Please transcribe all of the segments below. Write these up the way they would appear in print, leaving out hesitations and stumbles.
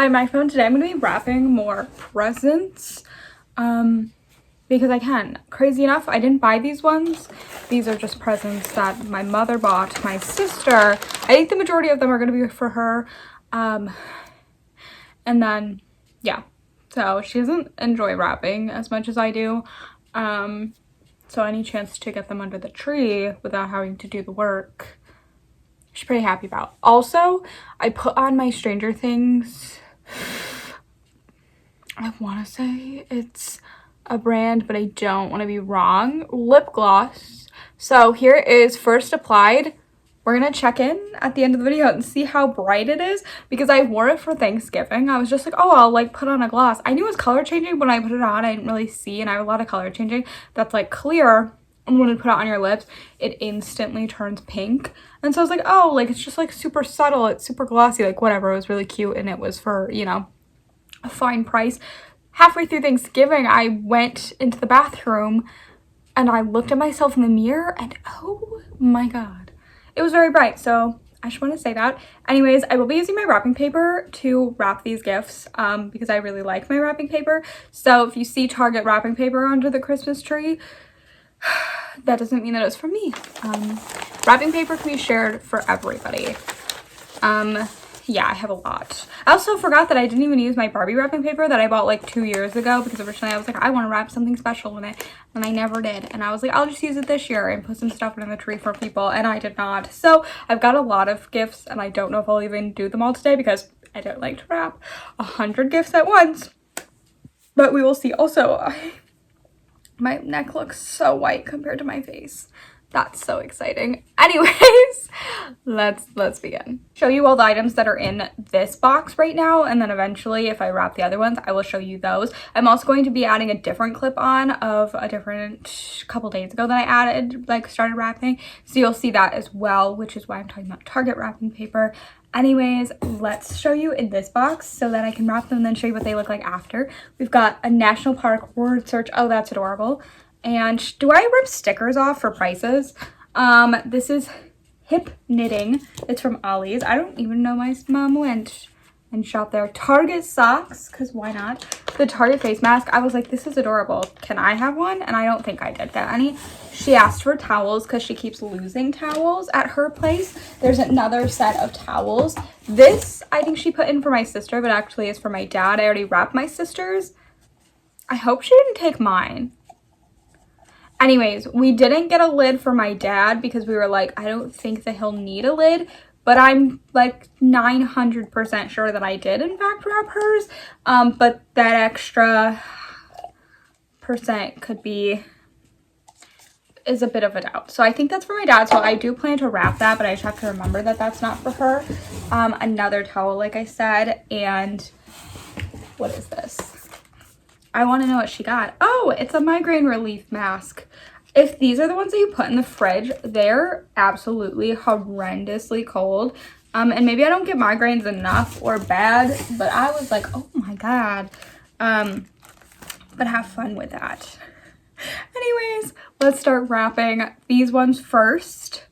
Hi, my phone. Today I'm going to be wrapping more presents because I can. Crazy enough, I didn't buy these ones. These are just presents that my mother bought my sister. I think the majority of them are going to be for her. And then, yeah. So she doesn't enjoy wrapping as much as I do. So any chance to get them under the tree without having to do the work, she's pretty happy about. Also, I put on my Stranger Things, I want to say it's a brand, but I don't want to be wrong, lip gloss. So here it is, first applied. We're gonna check in at the end of the video and see how bright it is, because I wore it for Thanksgiving. I was just like, oh, I'll like put on a gloss. I knew it was color changing, but when I put it on, I didn't really see, and I have a lot of color changing that's like clear, and when you put it on your lips, it instantly turns pink. And so I was like, oh, like it's just like super subtle, it's super glossy, like whatever. It was really cute, and it was for, you know, a fine price. Halfway through Thanksgiving, I went into the bathroom and I looked at myself in the mirror, and oh my god, it was very bright. So I just want to say that. Anyways, I will be using my wrapping paper to wrap these gifts because I really like my wrapping paper. So if you see Target wrapping paper under the Christmas tree, that doesn't mean that it's from me. Wrapping paper can be shared for everybody. Yeah, I have a lot. I also forgot that I didn't even use my Barbie wrapping paper that I bought like 2 years ago, because originally I was like, I want to wrap something special in it, and I never did. And I was like, I'll just use it this year and put some stuff under the tree for people, and I did not. So I've got a lot of gifts, and I don't know if I'll even do them all today because I don't like to wrap 100 gifts at once. But we will see. Also, my neck looks so white compared to my face. That's so exciting. Anyways, let's begin. Show you all the items that are in this box right now, and then eventually if I wrap the other ones, I will show you those. I'm also going to be adding a different clip on of a different couple days ago that I added, like started wrapping. So you'll see that as well, which is why I'm talking about Target wrapping paper. Anyways, let's show you in this box so that I can wrap them and then show you what they look like after. We've got a National Park word search. Oh, that's adorable. And do I rip stickers off for prices? This is Hip Knitting. It's from Ollie's. I don't even know my mom went and shopped there. Target socks, because why not? The Target face mask. I was like, this is adorable. Can I have one? And I don't think I did get any. She asked for towels because she keeps losing towels at her place. There's another set of towels. This, I think she put in for my sister, but actually is for my dad. I already wrapped my sister's. I hope she didn't take mine. Anyways, we didn't get a lid for my dad because we were like, I don't think that he'll need a lid, but I'm like 900% sure that I did in fact wrap hers. But that extra percent is a bit of a doubt. So I think that's for my dad. So I do plan to wrap that, but I just have to remember that that's not for her. Another towel, like I said, and what is this? I want to know what she got. Oh, it's a migraine relief mask. If these are the ones that you put in the fridge, they're absolutely horrendously cold. And maybe I don't get migraines enough or bad, but I was like, oh my god. But have fun with that. Anyways, let's start wrapping these ones first,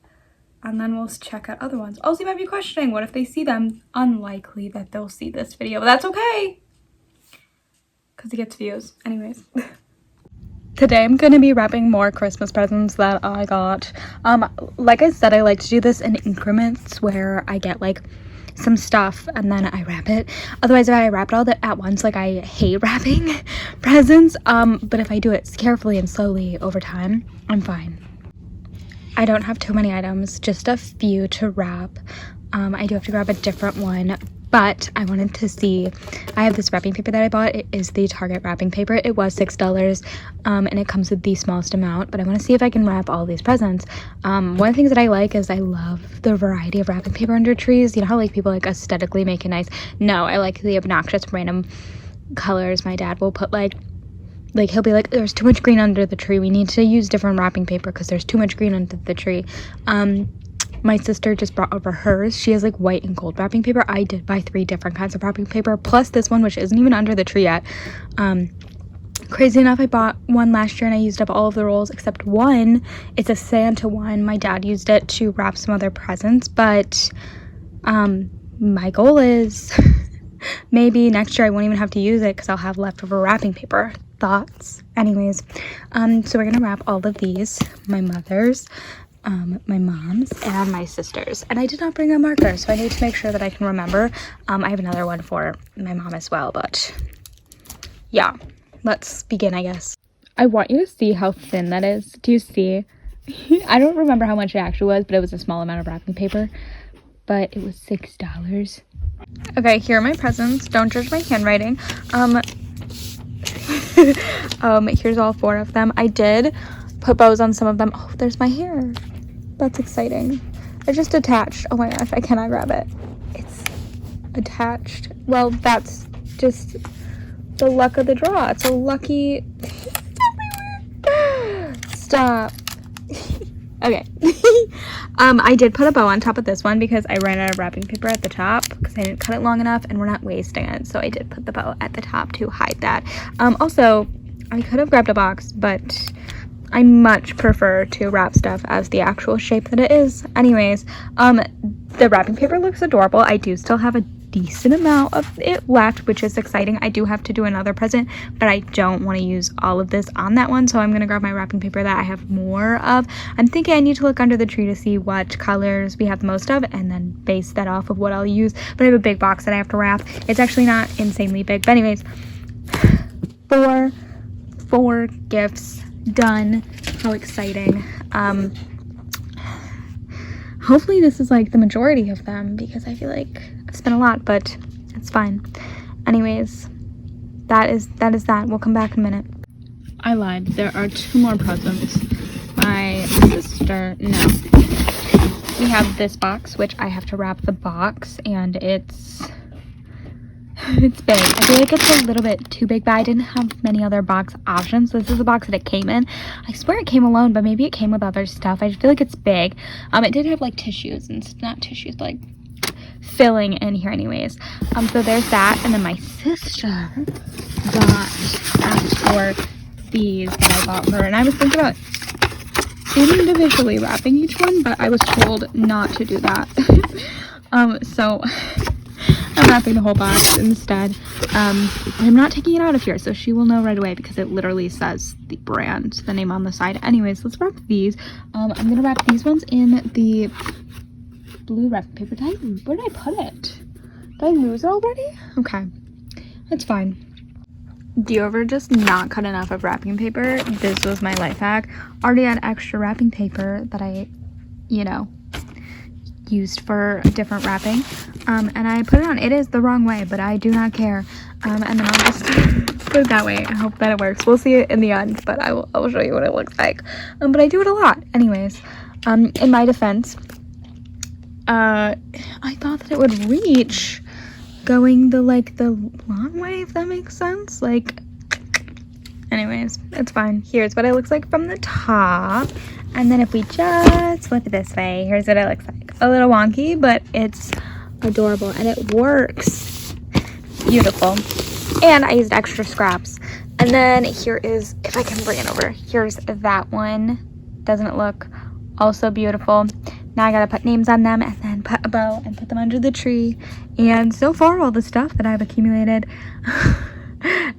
and then we'll check out other ones. Also, you might be questioning, what if they see them? Unlikely that they'll see this video, but that's okay, because it gets views. Anyways. Today I'm going to be wrapping more Christmas presents that I got. Like I said, I like to do this in increments where I get like some stuff and then I wrap it. Otherwise, if I wrap it all at once, like I hate wrapping presents. But if I do it carefully and slowly over time, I'm fine. I don't have too many items, just a few to wrap. I do have to grab a different one, but I wanted to see, I have this wrapping paper that I bought. It is the Target wrapping paper. It was $6, and it comes with the smallest amount, but I want to see if I can wrap all these presents. One of the things that I like is I love the variety of wrapping paper under trees. You know how like people like aesthetically make it nice? No, I like the obnoxious random colors. My dad will put like he'll be like, there's too much green under the tree. We need to use different wrapping paper because there's too much green under the tree. My sister just brought over hers. She has like white and gold wrapping paper. I did buy 3 different kinds of wrapping paper, plus this one, which isn't even under the tree yet. Crazy enough, I bought one last year and I used up all of the rolls except one. It's a Santa one. My dad used it to wrap some other presents, but my goal is maybe next year I won't even have to use it because I'll have leftover wrapping paper. Thoughts? Anyways, so we're gonna wrap all of these. My mother's, my mom's, and my sister's. And I did not bring a marker, so I need to make sure that I can remember. I have another one for my mom as well, but yeah, let's begin, I guess. I want you to see how thin that is. Do you see? I don't remember how much it actually was, but it was a small amount of wrapping paper. But it was $6. Okay, here are my presents. Don't judge my handwriting. Here's all 4 of them. I did put bows on some of them. Oh, there's my hair. That's exciting. It's just attached. Oh my gosh, I cannot grab it. It's attached. Well, that's just the luck of the draw. It's a lucky... Stop. Okay. I did put a bow on top of this one because I ran out of wrapping paper at the top because I didn't cut it long enough and we're not wasting it. So I did put the bow at the top to hide that. Also, I could have grabbed a box, but I much prefer to wrap stuff as the actual shape that it is. Anyways, the wrapping paper looks adorable. I do still have a decent amount of it left, which is exciting. I do have to do another present, but I don't want to use all of this on that one, so I'm gonna grab my wrapping paper that I have more of. I'm thinking I need to look under the tree to see what colors we have the most of and then base that off of what I'll use. But I have a big box that I have to wrap. It's actually not insanely big, but anyways, four gifts done. How exciting. Hopefully this is like the majority of them because I feel like I've spent a lot, but it's fine. Anyways, that is that. We'll come back in a minute. I lied. There are 2 more presents. My sister, no. We have this box, which I have to wrap the box, and it's big. I feel like it's a little bit too big, but I didn't have many other box options. So this is the box that it came in. I swear it came alone, but maybe it came with other stuff. I just feel like it's big. It did have like tissues and not tissues, but like filling in here anyways. So there's that. And then my sister asked for these that I bought her. And I was thinking about individually wrapping each one, but I was told not to do that. So I'm wrapping the whole box instead. And I'm not taking it out of here, so she will know right away because it literally says the brand, the name on the side. Anyways, let's wrap these. I'm gonna wrap these ones in the blue wrapping paper. Where did I put it? Did I lose it already? Okay, that's fine. Do you ever just not cut enough of wrapping paper? This was my life hack. Already had extra wrapping paper that I, used for different wrapping, and I put it on. It is the wrong way, but I do not care. And then I'll just put it that way. I hope that it works. We'll see it in the end, but I will show you what it looks like. But I do it a lot. Anyways, in my defense, I thought that it would reach going the long way, if that makes sense. Anyways, it's fine. Here's what it looks like from the top. And then if we just flip it this way, here's what it looks like. A little wonky, but it's adorable and it works. Beautiful. And I used extra scraps. And then here is, if I can bring it over, here's that one. Doesn't it look also beautiful? Now I gotta put names on them and then put a bow and put them under the tree. And so far, all the stuff that I've accumulated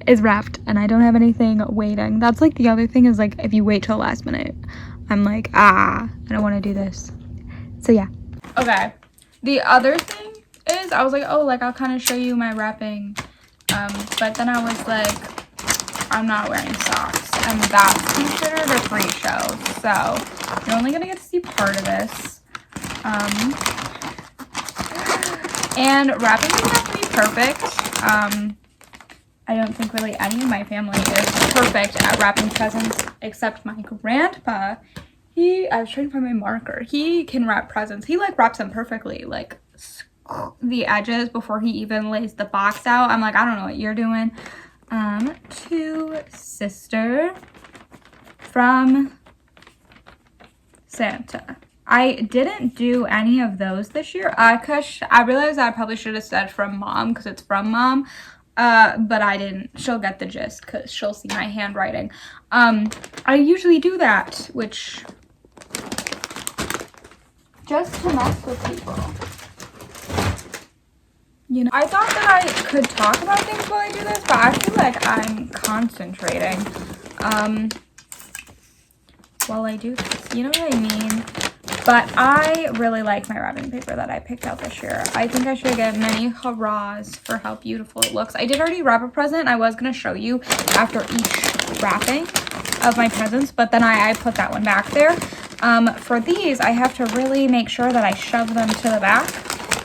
is wrapped and I don't have anything waiting. That's like the other thing is like, if you wait till the last minute, I'm like, I don't want to do this. So yeah. Okay. The other thing is I was like, oh, I'll kind of show you my wrapping. But then I was like, I'm not wearing socks. And that's considered a free show. So you're only going to get to see part of this. And wrapping is not pretty perfect. I don't think really any of my family is perfect at wrapping presents except my grandpa. I was trying to find my marker. He can wrap presents. He wraps them perfectly, the edges before he even lays the box out. I'm like, I don't know what you're doing. To sister from Santa. I didn't do any of those this year. Cause I realized I probably should have said from mom because it's from mom. But I didn't. She'll get the gist because she'll see my handwriting. I usually do that, which just to mess with people. You know, I thought that I could talk about things while I do this, but I feel like I'm concentrating while I do this. You know what I mean? But I really like my wrapping paper that I picked out this year. I think I should get many hurrahs for how beautiful it looks. I did already wrap a present. I was going to show you after each wrapping of my presents, but then I put that one back there. For these, I have to really make sure that I shove them to the back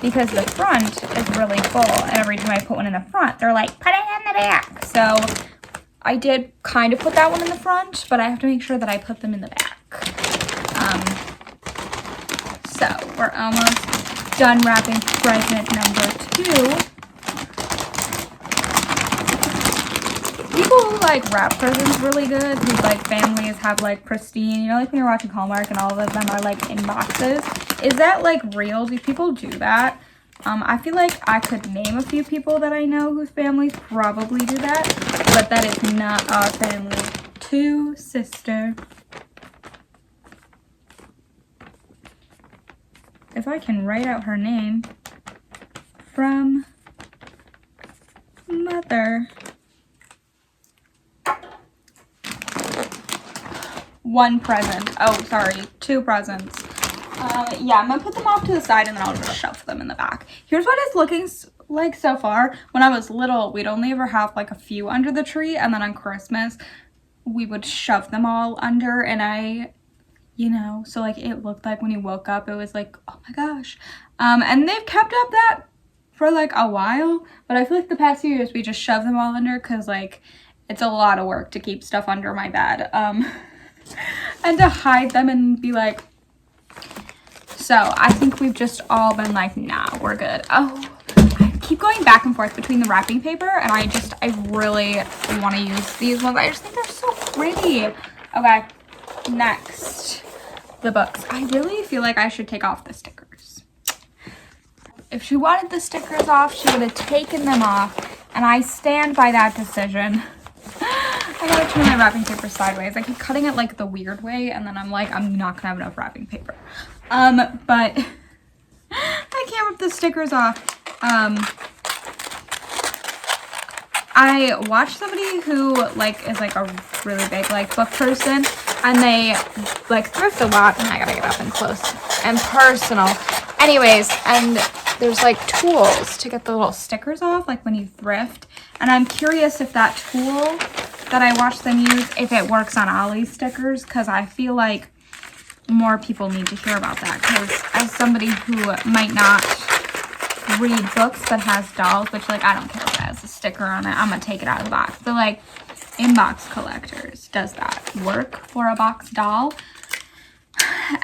because the front is really full. And every time I put one in the front, they're like, put it in the back. So I did kind of put that one in the front, but I have to make sure that I put them in the back. So we're almost done wrapping present number 2. People who like wrap presents really good, whose like families have like pristine, you know, like when you're watching Hallmark and all of them are like in boxes. Is that like real? Do people do that? I feel like I could name a few people that I know whose families probably do that, but that is not our family. 2 sister. If I can write out her name. From mother. 1 present. Oh, sorry. 2 presents. Yeah, I'm gonna put them off to the side and then I'll just shove them in the back. Here's what it's looking like so far. When I was little, we'd only ever have like a few under the tree, and then on Christmas, we would shove them all under, and you know, so like it looked like when you woke up, it was like, oh my gosh. And they've kept up that for like a while, but I feel like the past few years we just shove them all under because like it's a lot of work to keep stuff under my bed. And to hide them and be like, so I think we've just all been like, nah, we're good. Oh, I keep going back and forth between the wrapping paper, and I really want to use these ones. I just think they're so pretty. Okay, next, the books. I really feel like I should take off the stickers. If she wanted the stickers off, she would have taken them off, and I stand by that decision. I gotta turn my wrapping paper sideways. I keep cutting it like the weird way, and then I'm like, I'm not gonna have enough wrapping paper. But I can't rip the stickers off. I watched somebody who like is like a really big like book person, and they like thrift a lot, and I gotta get up and close and personal. Anyways, and there's like tools to get the little stickers off, like when you thrift. And I'm curious if that tool that I watched them use, if it works on Ollie's stickers, because I feel like more people need to hear about that. Because as somebody who might not read books but has dolls, which like I don't care if it has a sticker on it, I'm gonna take it out of the box. But like Inbox Collectors, does that work for a box doll?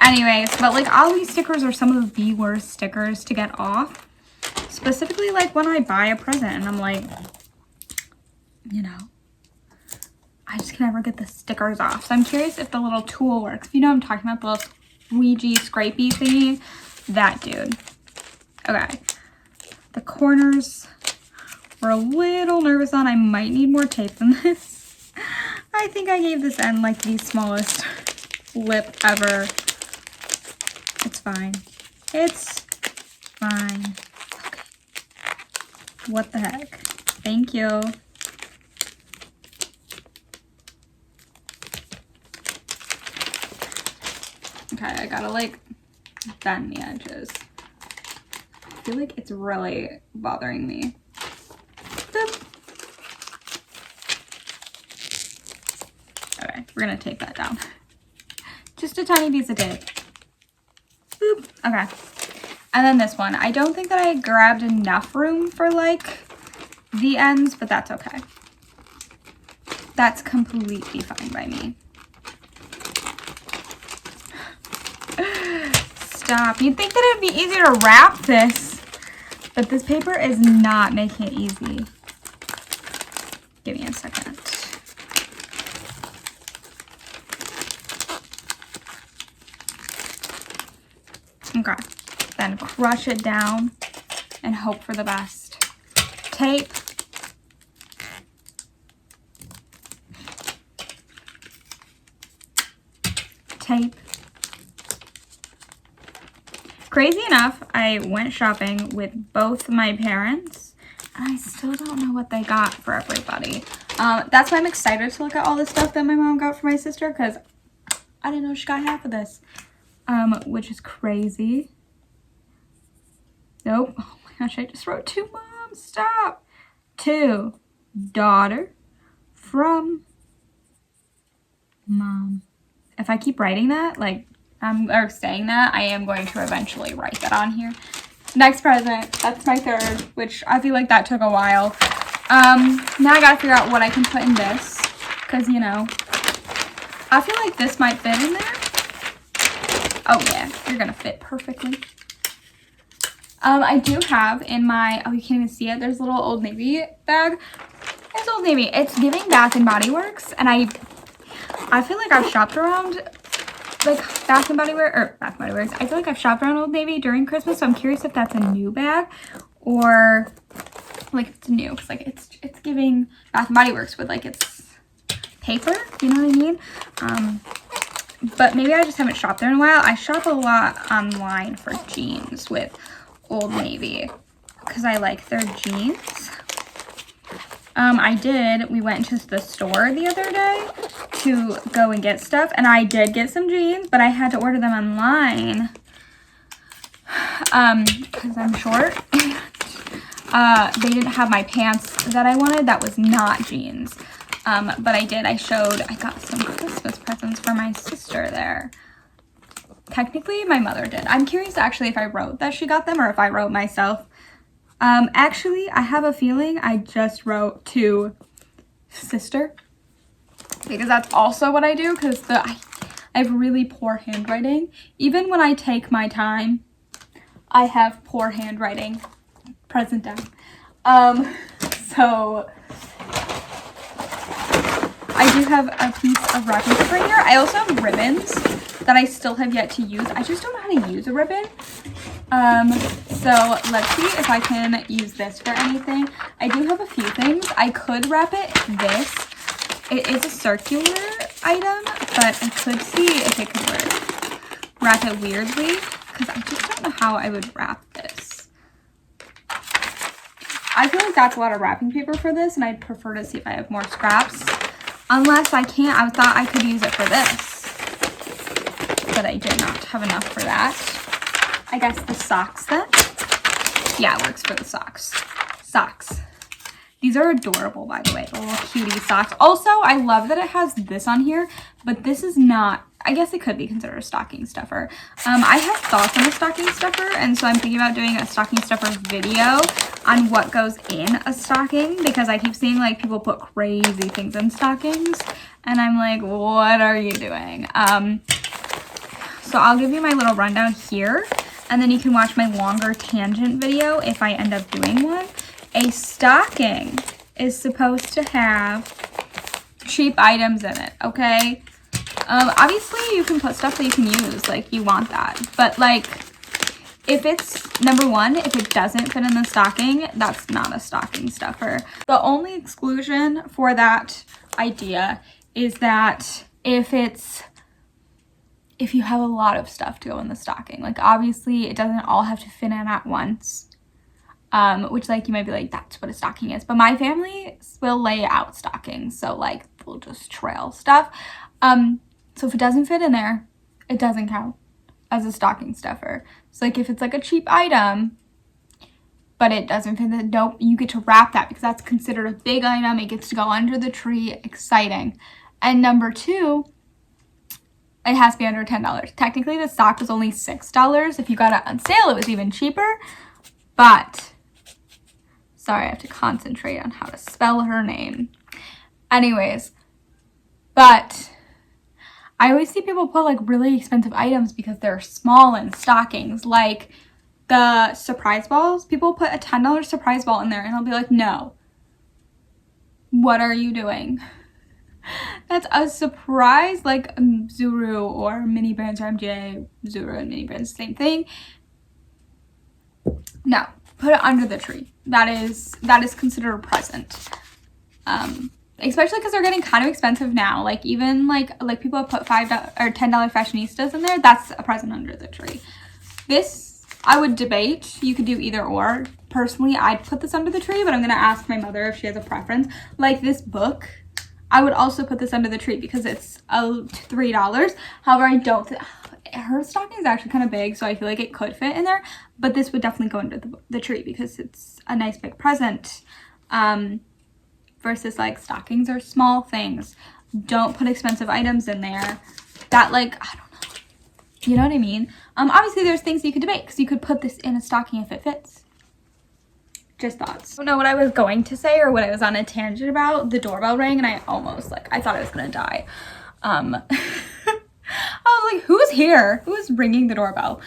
Anyways, but like Ollie's stickers are some of the worst stickers to get off. Specifically like when I buy a present and I'm like, you know, I just can never get the stickers off. So I'm curious if the little tool works. If you know what I'm talking about, the little squeegee scrapey thingy, that dude. Okay. The corners were a little nervous on. I might need more tape than this. I think I gave this end like the smallest lip ever. It's fine. It's fine. Okay. What the heck? Thank you. Okay, I gotta like bend the edges. I feel like it's really bothering me. Boop. Okay, we're gonna tape that down. Just a tiny piece of tape. Boop. Okay. And then this one. I don't think that I grabbed enough room for like the ends, but that's okay. That's completely fine by me. Stop. You'd think that it'd be easier to wrap this, but this paper is not making it easy. Give me a second. Okay. Then crush it down and hope for the best. Tape. Tape. crazy enough, I went shopping with both my parents, and I still don't know what they got for everybody. That's why I'm excited to look at all the stuff that my mom got for my sister, because I didn't know she got half of this, which is crazy. Nope. Oh my gosh, I just wrote to mom. Stop. To daughter from mom. If I keep writing that, like, or saying that, I am going to eventually write that on here. Next present, that's my third, which I feel like that took a while. Now I gotta figure out what I can put in this, because, you know, I feel like this might fit in there. Oh yeah, you're gonna fit perfectly. I do have in my, oh, you can't even see it, there's a little Old Navy bag. It's Old Navy. It's giving Bath and Body Works, and I feel like I've shopped around like Bath and Body Works. I feel like I've shopped around Old Navy during Christmas, so I'm curious if that's a new bag or like it's new, because like it's giving Bath and Body Works with like its paper, you know what I mean? But maybe I just haven't shopped there in a while. I shop a lot online for jeans with Old Navy because I like their jeans. We went into the store the other day to go and get stuff, and I did get some jeans, but I had to order them online because I'm short. They didn't have my pants that I wanted. That was not jeans. But I got some Christmas presents for my sister there. Technically, my mother did. I'm curious actually if I wrote that she got them or if I wrote myself. Actually, I have a feeling I just wrote to sister, because that's also what I do, because I have really poor handwriting. Even when I take my time, I have poor handwriting. Present down. So I do have a piece of wrapping paper in here. I also have ribbons that I still have yet to use. I just don't know how to use a ribbon. So let's see if I can use this for anything. I do have a few things. I could wrap it this. It is a circular item, but I could see if it could work. Wrap it weirdly, because I just don't know how I would wrap this. I feel like that's a lot of wrapping paper for this, and I'd prefer to see if I have more scraps. Unless I can't, I thought I could use it for this, but I did not have enough for that. I guess the socks then. Yeah, it works for the socks. Socks. These are adorable, by the way, the little cutie socks. Also, I love that it has this on here, but this is not, I guess it could be considered a stocking stuffer. I have thoughts on a stocking stuffer, and so I'm thinking about doing a stocking stuffer video on what goes in a stocking, because I keep seeing like people put crazy things in stockings, and I'm like, what are you doing? So I'll give you my little rundown here, and then you can watch my longer tangent video if I end up doing one. A stocking is supposed to have cheap items in it, okay? Obviously you can put stuff that you can use, like you want that, but like if it's, number one, if it doesn't fit in the stocking, that's not a stocking stuffer. The only exclusion for that idea is that if you have a lot of stuff to go in the stocking, like obviously it doesn't all have to fit in at once, which like you might be like, that's what a stocking is, but my family will lay out stockings, so like we'll just trail stuff. So if it doesn't fit in there, it doesn't count as a stocking stuffer. So like if it's like a cheap item, but it doesn't fit, nope, you get to wrap that because that's considered a big item. It gets to go under the tree. Exciting. And number two, it has to be under $10. Technically, the stock was only $6. If you got it on sale, it was even cheaper. But, sorry, I have to concentrate on how to spell her name. Anyways, but I always see people put like really expensive items because they're small in stockings, like the surprise balls. People put a $10 surprise ball in there, and I'll be like, no. What are you doing? That's a surprise, like Zuru or Mini Brands or MJ. Zuru and Mini Brands, same thing. No, put it under the tree. That is considered a present. Especially because they're getting kind of expensive now. Like even like people have put $5 or $10 fashionistas in there. That's a present under the tree. This I would debate. You could do either or. Personally, I'd put this under the tree, but I'm going to ask my mother if she has a preference. Like this book, I would also put this under the tree because it's $3. However, I don't her stocking is actually kind of big, so I feel like it could fit in there, but this would definitely go under the tree because it's a nice big present. Versus like stockings are small things. Don't put expensive items in there that, like, I don't know, you know what I mean? Obviously there's things you could debate because you could put this in a stocking if it fits. Just thoughts. I don't know what I was going to say or what I was on a tangent about. The doorbell rang and I almost, like, I thought I was gonna die. I was like, who's here? Who's ringing the doorbell?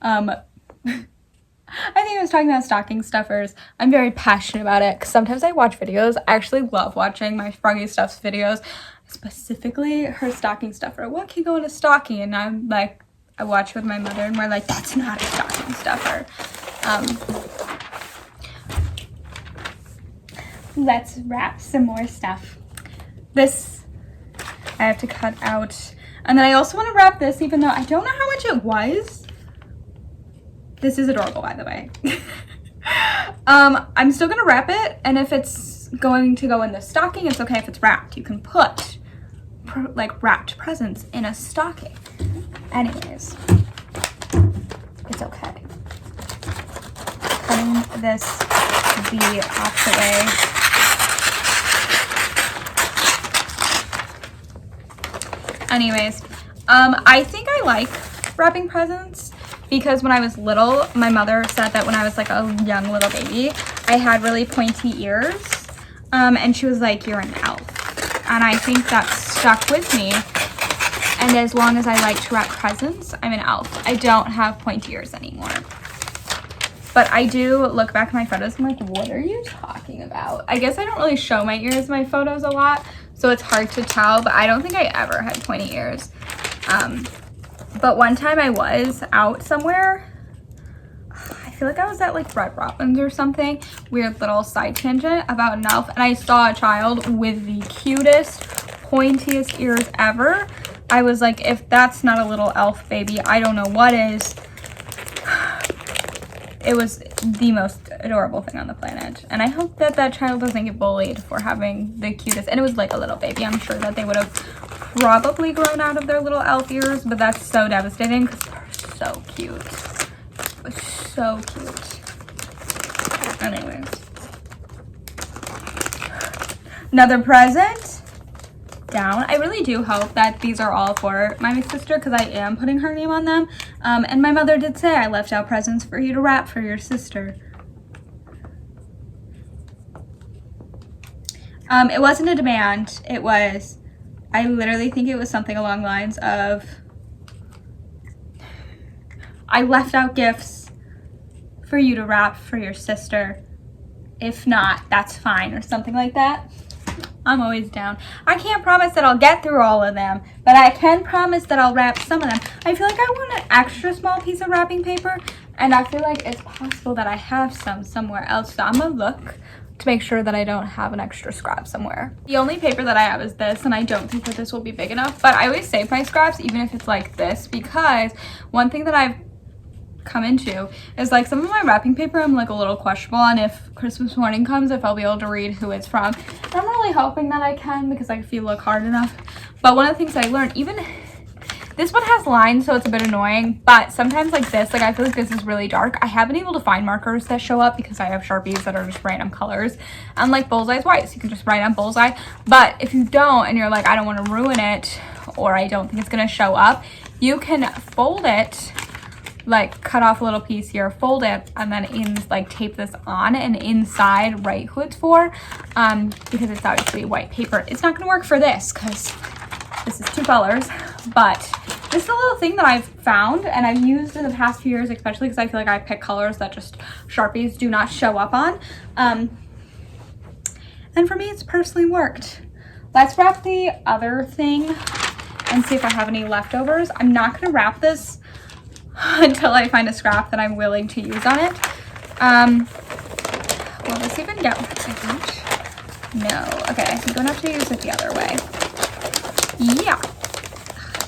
I think I was talking about stocking stuffers. I'm very passionate about it because sometimes I watch videos. I actually love watching my Froggy Stuffs videos, specifically her stocking stuffer. What can go in a stocking? And I'm like, I watch with my mother and we're like, that's not a stocking stuffer. Let's wrap some more stuff. This I have to cut out. And then I also want to wrap this, even though I don't know how much it was. This is adorable, by the way. I'm still gonna wrap it, and if it's going to go in the stocking, it's okay if it's wrapped. You can put like wrapped presents in a stocking. Anyways, it's okay. Cutting this bee off the way. Anyways, I think I like wrapping presents because when I was little, my mother said that when I was like a young little baby, I had really pointy ears, and she was like, you're an elf. And I think that stuck with me, and as long as I like to wrap presents, I'm an elf. I don't have pointy ears anymore. But I do look back at my photos and I'm like, what are you talking about? I guess I don't really show my ears in my photos a lot, so it's hard to tell, but I don't think I ever had pointy ears. But one time I was out somewhere. I feel like I was at like Red Robin's or something. Weird little side tangent about an elf. And I saw a child with the cutest, pointiest ears ever. I was like, if that's not a little elf baby, I don't know what is. It was the most adorable thing on the planet. And I hope that that child doesn't get bullied for having the cutest. And it was like a little baby. I'm sure that they would have probably grown out of their little elf ears, but that's so devastating because they're so cute. It was so cute. Anyways. Another present. Down. I really do hope that these are all for my sister because I am putting her name on them. And my mother did say I left out presents for you to wrap for your sister. It wasn't a demand. It was, I literally think it was something along the lines of, I left out gifts for you to wrap for your sister. If not, that's fine, or something like that. I'm always down. I can't promise that I'll get through all of them, but I can promise that I'll wrap some of them. I feel like I want an extra small piece of wrapping paper, and I feel like it's possible that I have some somewhere else. So I'm gonna look to make sure that I don't have an extra scrap somewhere. The only paper that I have is this, and I don't think that this will be big enough, but I always save my scraps, even if it's like this, because one thing that I've come into is like some of my wrapping paper I'm like a little questionable on if Christmas morning comes, if I'll be able to read who it's from. And I'm really hoping that I can because like if you look hard enough. But one of the things I learned, even this one has lines, so it's a bit annoying, but sometimes like this, like I feel like this is really dark. I haven't been able to find markers that show up because I have Sharpies that are just random colors, and like Bullseye's white, so you can just write on Bullseye. But if you don't and you're like, I don't want to ruin it, or I don't think it's gonna show up, you can fold it, like cut off a little piece here, fold it, and then like tape this on, and inside write who it's for, because it's obviously white paper. It's not gonna work for this because this is 2 colors, but this is a little thing that I've found and I've used in the past few years, especially because I feel like I pick colors that just Sharpies do not show up on, and for me it's personally worked. Let's wrap the other thing and see if I have any leftovers. I'm not gonna wrap this until I find a scrap that I'm willing to use on it. Will this even get wrapped, I think? No. Okay, I think I'm gonna have to use it the other way. Yeah.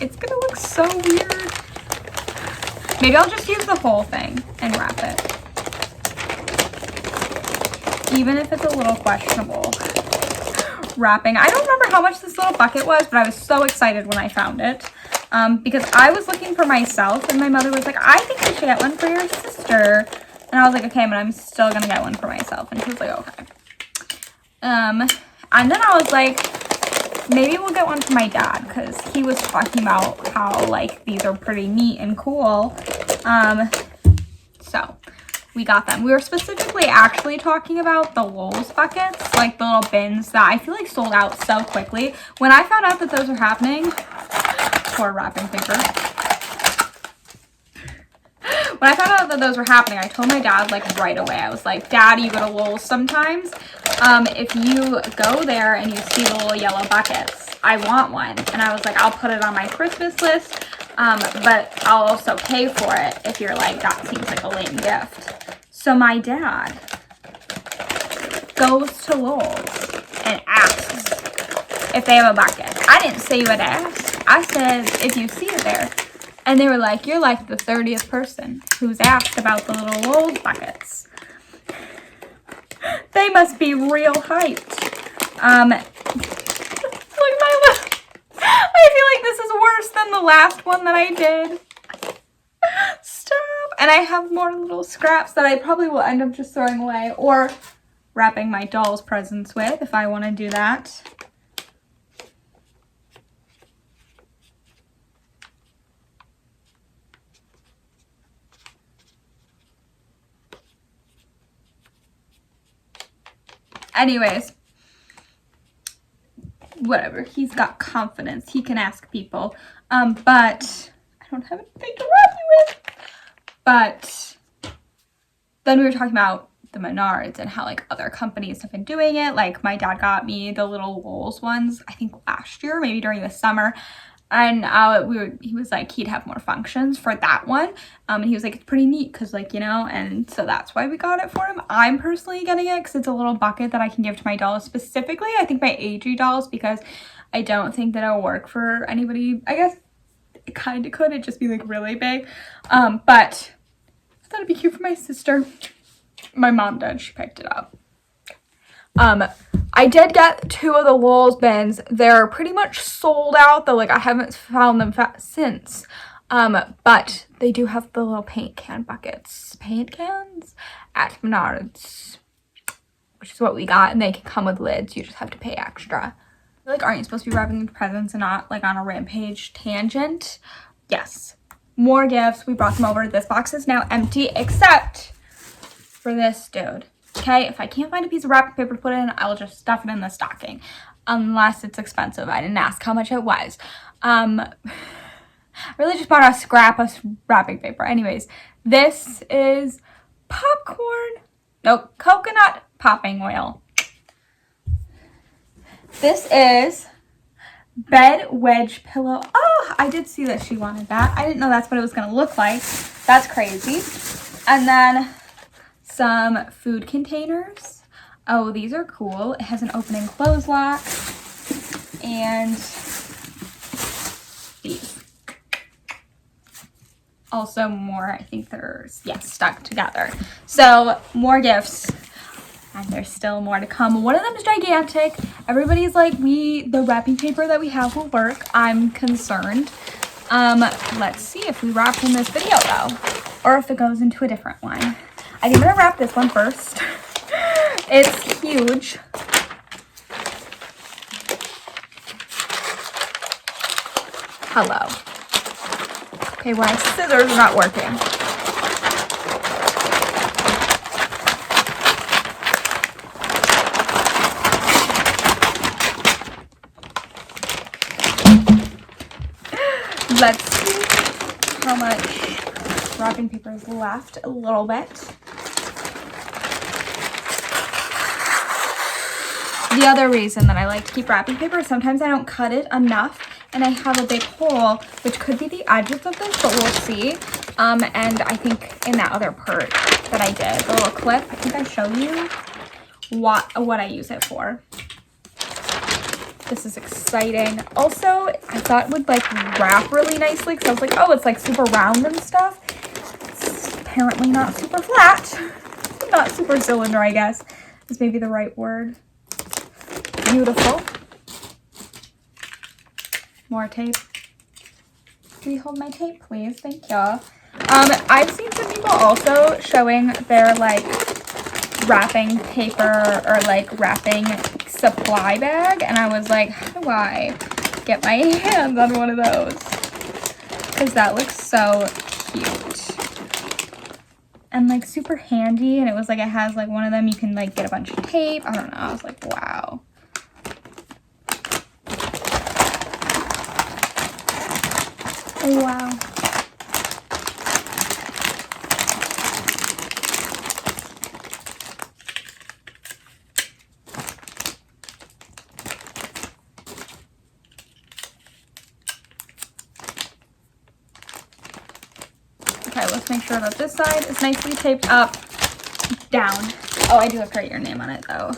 It's gonna look so weird. Maybe I'll just use the whole thing and wrap it. Even if it's a little questionable wrapping. I don't remember how much this little bucket was, but I was so excited when I found it. Because I was looking for myself, and my mother was like, I think you should get one for your sister. And I was like, okay, but I'm still gonna get one for myself. And she was like, okay. And then I was like, maybe we'll get one for my dad, because he was talking about how, like, these are pretty neat and cool. So we got them. We were specifically actually talking about the Lowe's buckets, like the little bins that I feel like sold out so quickly. When I found out that those were happening, poor wrapping paper. When I found out that those were happening, I told my dad, like, right away. I was like, Dad, you go to Lowe's sometimes. If you go there and you see the little yellow buckets, I want one. And I was like, I'll put it on my Christmas list, but I'll also pay for it if you're like, that seems like a lame gift. So my dad goes to Lowe's and asks if they have a bucket. I didn't say you would ask. I said, if you see it there. And they were like, you're like the 30th person who's asked about the little Lowe's buckets. They must be real hyped. Look at my lip. I feel like this is worse than the last one that I did. Stop. And I have more little scraps that I probably will end up just throwing away or wrapping my doll's presents with if I want to do that. Anyways, whatever. He's got confidence. He can ask people. But I don't have anything to wrap you with. But then we were talking about the Menards and how, like, other companies have been doing it. Like, my dad got me the little Lowe's ones, I think last year, maybe during the summer. And he was like, he'd have more functions for that one. And he was like, it's pretty neat because, like, you know, and so that's why we got it for him. I'm personally getting it because it's a little bucket that I can give to my dolls. Specifically, I think my AG dolls, because I don't think that it'll work for anybody. I guess it kind of could. It'd just be, like, really big. But I thought it'd be cute for my sister. My mom did. She picked it up. I did get 2 of the Lowe's bins. They're pretty much sold out, though, like, I haven't found them since. But they do have the little paint can buckets. Paint cans at Menards, which is what we got, and they can come with lids. You just have to pay extra. Like, aren't you supposed to be wrapping presents and not, like, on a rampage tangent? Yes. More gifts. We brought them over. This box is now empty, except for this dude. Okay, if I can't find a piece of wrapping paper to put in, I'll just stuff it in the stocking. Unless it's expensive. I didn't ask how much it was. I really just bought a scrap of wrapping paper. Anyways, this is popcorn. Nope, coconut popping oil. This is bed wedge pillow. Oh, I did see that she wanted that. I didn't know that's what it was going to look like. That's crazy. And then some food containers. Oh, these are cool. It has an open and close lock. And these. Also more, I think they're, yes, stuck together. So more gifts. And there's still more to come. One of them is gigantic. Everybody's like, the wrapping paper that we have will work. I'm concerned. Let's see if we wrap in this video though. Or if it goes into a different one. I think I'm gonna wrap this one first. It's huge. Hello. Okay, my scissors are not working. Let's see how much wrapping paper is left. A little bit. The other reason that I like to keep wrapping paper is sometimes I don't cut it enough and I have a big hole, which could be the edges of this, but we'll see. And I think in that other part that I did, the little clip, I think I showed you what I use it for. This is exciting. Also, I thought it would like wrap really nicely because I was like, oh, it's like super round and stuff. apparently not super flat. Not super cylinder, I guess, is maybe the right word. Beautiful. More tape. Can you hold my tape, please? Thank you. I've seen some people also showing their like wrapping paper or like wrapping supply bag, and I was like, how do I get my hands on one of those? Because that looks so cute and like super handy, and it was like it has like one of them you can like get a bunch of tape. I don't know, I was like, wow. Oh, wow. Okay, let's make sure that this side is nicely taped up, down. Oh, I do have to write your name on it though.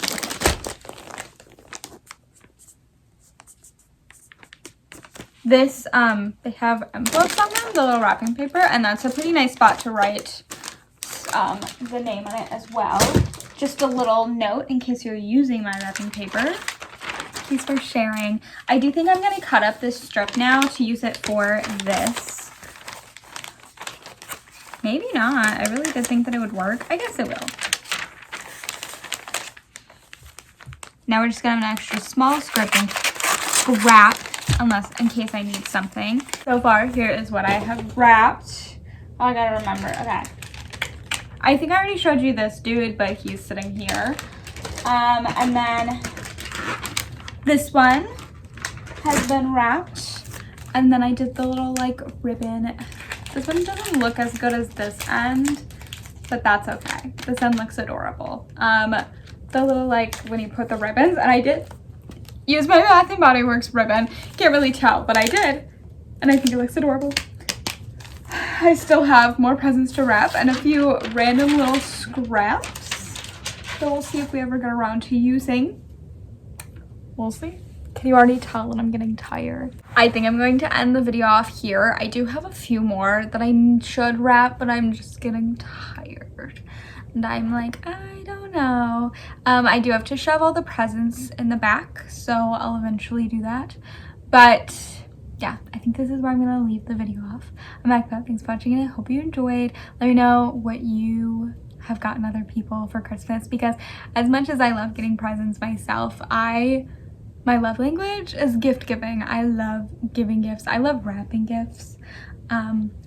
This, they have envelopes on them, the little wrapping paper, and that's a pretty nice spot to write the name on it as well. Just a little note in case you're using my wrapping paper. Thanks for sharing. I do think I'm going to cut up this strip now to use it for this. Maybe not. I really did think that it would work. I guess it will. Now we're just going to have an extra small script and wrap, unless in case I need something. So far, here is what I have wrapped. Oh, I gotta remember. Okay. I think I already showed you this dude, but he's sitting here. And then this one has been wrapped. And then I did the little like ribbon. This one doesn't look as good as this end, but that's okay. This end looks adorable. The little like when you put the ribbons, and I did use my Bath & Body Works ribbon. Can't really tell, but I did. And I think it looks adorable. I still have more presents to wrap and a few random little scraps. So we'll see if we ever get around to using. We'll see. Can you already tell that I'm getting tired? I think I'm going to end the video off here. I do have a few more that I should wrap, but I'm just getting tired. And I'm like, I don't know. I do have to shove all the presents in the back, so I'll eventually do that. But yeah, I think this is where I'm gonna leave the video off. I'm Ekta. Thanks for watching, and I hope you enjoyed. Let me know what you have gotten other people for Christmas, because as much as I love getting presents myself, my love language is gift giving. I love giving gifts. I love wrapping gifts.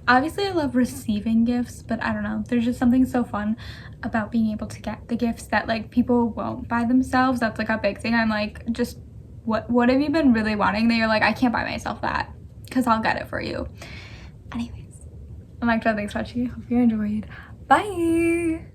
Obviously I love receiving gifts, but I don't know, there's just something so fun about being able to get the gifts that like people won't buy themselves. That's like a big thing. I'm like, just what have you been really wanting that you're like, I can't buy myself that, because I'll get it for you. Anyways, I'm Ekta. Thanks for watching. Hope you enjoyed. Bye.